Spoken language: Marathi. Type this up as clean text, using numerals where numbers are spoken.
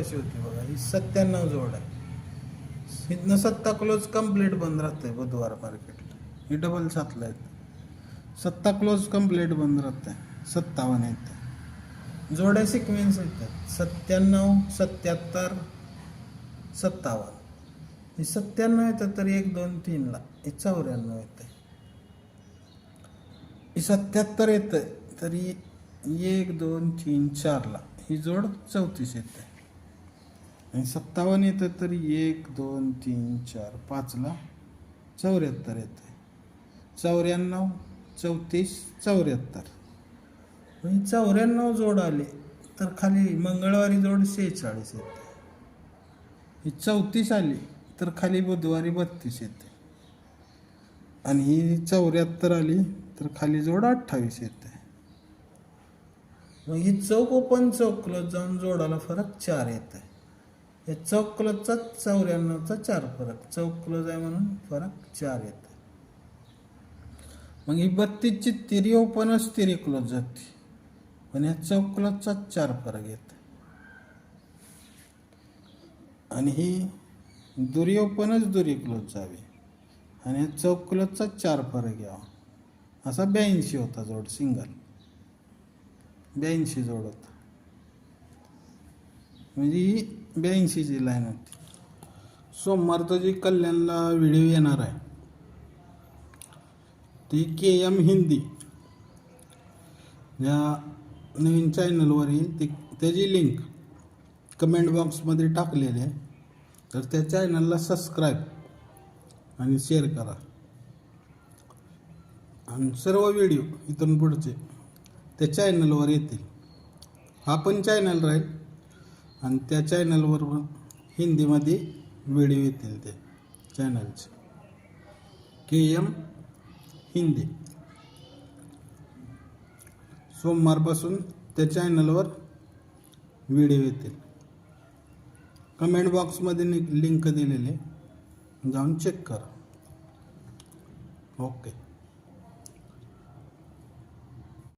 कशी होती बघा. ही 97 जोड आहे. इथनं 7 क्लोज कंप्लीट बंद राहतंय बुधवार मार्केटला. ही डबल 7ला येते. 7 क्लोज कंप्लीट बंद राहतंय. 57 येते. जोड्या सिक्वेन्स येतात 97, 77, 57. हे 97 येतं तर 1, 2, 3ला. हे 94 येते. ही 77 येतं तरी 1, 2, 3, 4ला. ही जोड 34 येते. आणि 57 येतं तरी 1, 2, 3, 4, 5ला 74 येते. 94, 34, 74. ही 94 जोड आली तर खाली मंगळवारी जोड 46 येते. ही 34 आली तर खाली बुधवारी 32 येते. आणि ही 74 आली तर खाली जोड 28 येते. मग ही चौक ओपन चौक क्लोज जाऊन जोडाला फरक 4 येते. हे चौक क्लोजचा 94चा 4 फरक. चौक क्लोज आहे म्हणून फरक 4 येते. मग ही 32ची तिरी ओपनच तिरी क्लोज जाते. पण ह्या चौक क्लोजचा 4 फरक येते. आणि ही दुरी ओपनच दुरी क्लोज जावी. आणि ह्या चौक क्लोजचा 4 फरक यावा. असा 82 होता जोड सिंगल. 82 जोड होता. म्हणजे ही 82ची लाईन होती. सोमवारचा जी कल्याणला व्हिडिओ येणार आहे ती KM हिंदी या नवीन चॅनलवर येईल. त्याची लिंक कमेंट बॉक्समध्ये टाकलेली आहे. तर त्या चॅनलला सबस्क्राईब आणि शेअर करा. आणि सर्व व्हिडिओ इथून पुढचे त्या चॅनलवर येतील. हा पण चॅनल राहील आणि त्या चॅनलवर हिंदीमध्ये व्हिडिओ येतील ते चॅनलचे. KM हिंदी. सोमवारपासून त्या चॅनलवर व्हिडिओ येतील. कमेंट बॉक्समध्ये लिंक दिलेली, जाऊन चेक करा. ओके.